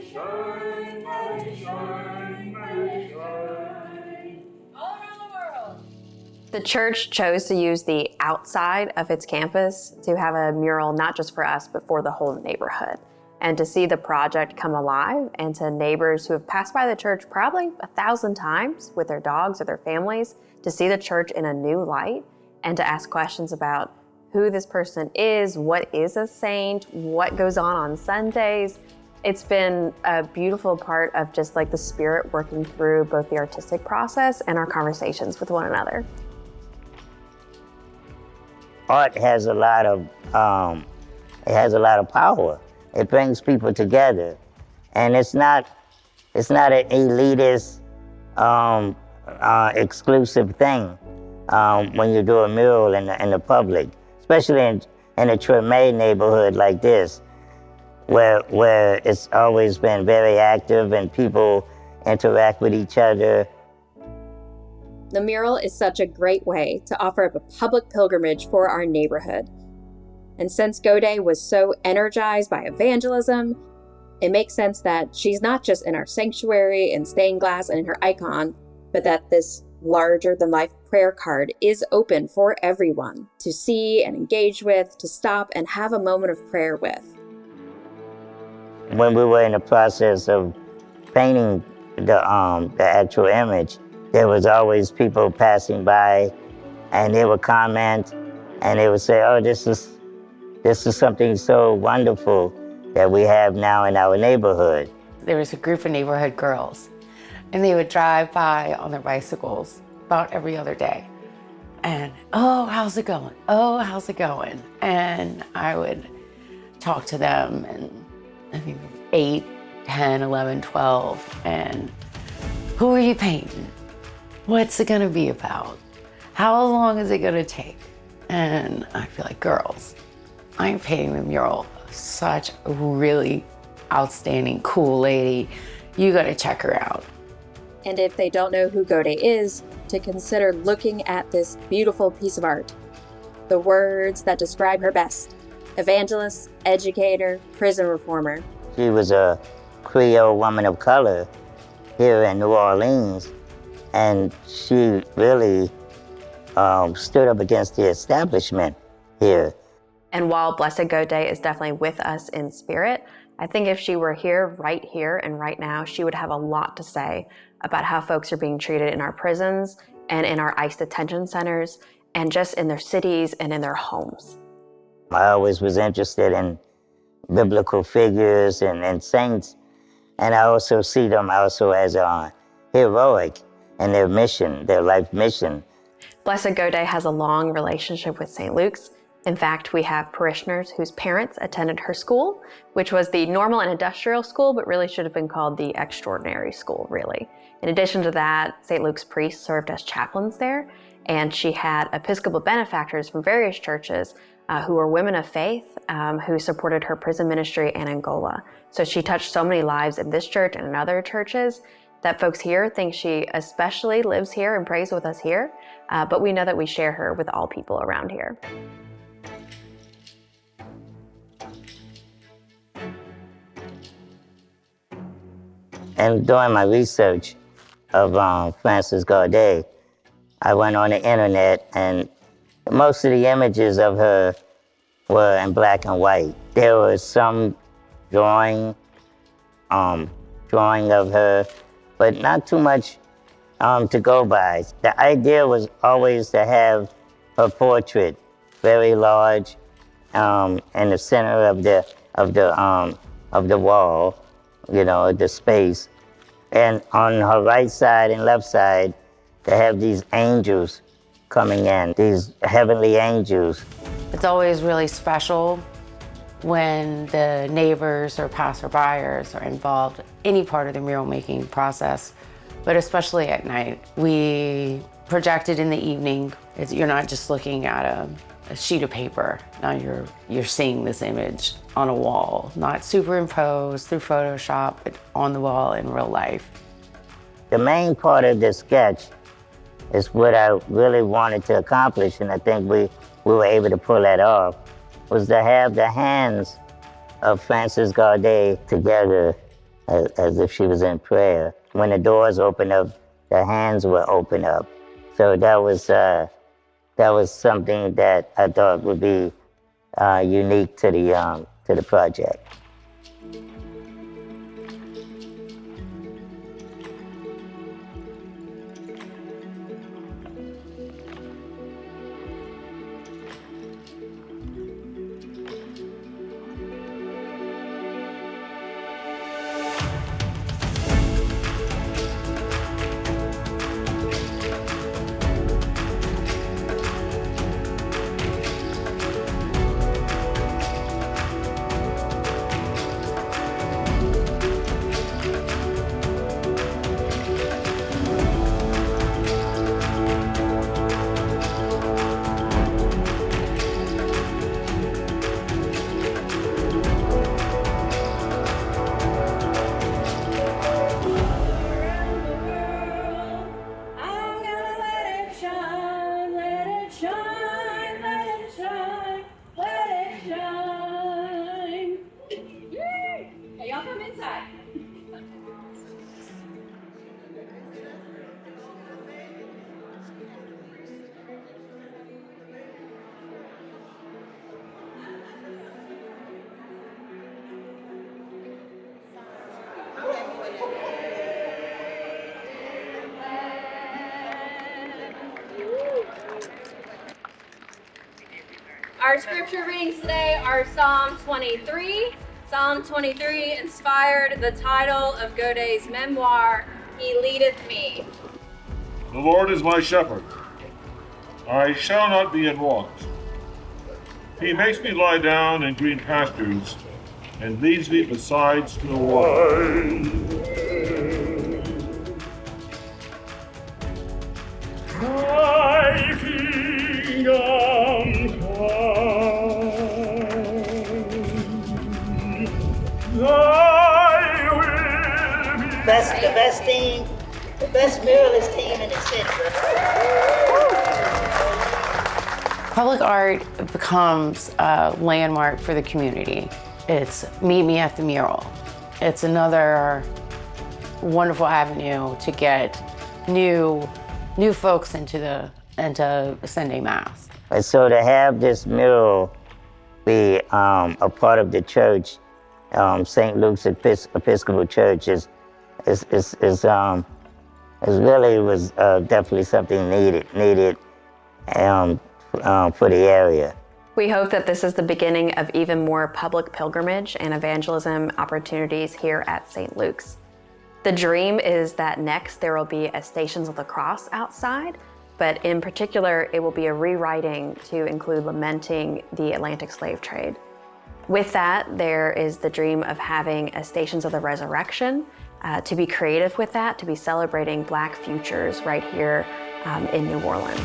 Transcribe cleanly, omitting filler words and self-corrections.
shine, let it shine, let it shine. All around the world. The church chose to use the outside of its campus to have a mural not just for us, but for the whole neighborhood. And to see the project come alive, and to neighbors who have passed by the church probably 1,000 times with their dogs or their families, to see the church in a new light and to ask questions about who this person is, what is a saint, what goes on Sundays. It's been a beautiful part of just like the Spirit working through both the artistic process and our conversations with one another. Art has a lot of power. It brings people together, and it's not an elitist, exclusive thing when you do a mural in the public, especially in a Treme neighborhood like this, where it's always been very active and people interact with each other. The mural is such a great way to offer up a public pilgrimage for our neighborhood. And since Gaudet was so energized by evangelism, it makes sense that she's not just in our sanctuary in stained glass and in her icon, but that this larger-than-life prayer card is open for everyone to see and engage with, to stop and have a moment of prayer with. When we were in the process of painting the actual image, there was always people passing by, and they would comment, and they would say, "Oh, this is something so wonderful that we have now in our neighborhood." There was a group of neighborhood girls, and they would drive by on their bicycles about every other day. And, "Oh, how's it going? Oh, how's it going?" And I would talk to them, and I think 8, 10, 11, 12, and "Who are you painting? What's it gonna be about? How long is it gonna take?" And I feel like, girls, I'm painting the mural of such a really outstanding, cool lady. You gotta check her out. And if they don't know who Gaudet is, to consider looking at this beautiful piece of art. The words that describe her best: evangelist, educator, prison reformer. She was a Creole woman of color here in New Orleans, and she really stood up against the establishment here. And while Blessed Gaudet is definitely with us in spirit, I think if she were here and right now, she would have a lot to say about how folks are being treated in our prisons and in our ICE detention centers and just in their cities and in their homes. I always was interested in biblical figures and saints, and I also see them also as heroic in their mission, their life mission. Blessed Gaudet has a long relationship with St. Luke's. In fact, we have parishioners whose parents attended her school, which was the normal and industrial school, but really should have been called the extraordinary school, really. In addition to that, St. Luke's priests served as chaplains there, and she had Episcopal benefactors from various churches who were women of faith who supported her prison ministry in Angola. So she touched so many lives in this church and in other churches that folks here think she especially lives here and prays with us here, but we know that we share her with all people around here. And during my research of Frances Gaudet, I went on the internet, and most of the images of her were in black and white. There was some drawing of her, but not too much to go by. The idea was always to have her portrait very large in the center of the wall, you know, the space, and on her right side and left side, to have these angels coming in, these heavenly angels. It's always really special when the neighbors or passerbyers are involved in any part of the mural making process, but especially at night. We project it in the evening. You're not just looking at a sheet of paper. Now you're seeing this image on a wall, not superimposed through Photoshop, but on the wall in real life. The main part of the sketch is what I really wanted to accomplish, and I think we were able to pull that off, was to have the hands of Frances Gaudet together as if she was in prayer. When the doors opened up, the hands will open up. So that was something that I thought would be unique to the project. Our scripture readings today are Psalm 23. Psalm 23 inspired the title of Gaudet's memoir, He Leadeth Me. The Lord is my shepherd. I shall not be in want. He makes me lie down in green pastures and leads me beside still waters. Thy kingdom come, thy will be done. The best muralist team in the city. Public art becomes a landmark for the community. It's Meet Me at the Mural. It's another wonderful avenue to get new folks into Sunday Mass. And so to have this mural be a part of the church, St. Luke's Episcopal Church, is really was definitely something needed for the area. We hope that this is the beginning of even more public pilgrimage and evangelism opportunities here at St. Luke's. The dream is that next there will be a Stations of the Cross outside, but in particular, it will be a rewriting to include lamenting the Atlantic slave trade. With that, there is the dream of having a Stations of the Resurrection, to be creative with that, to be celebrating Black futures right here in New Orleans.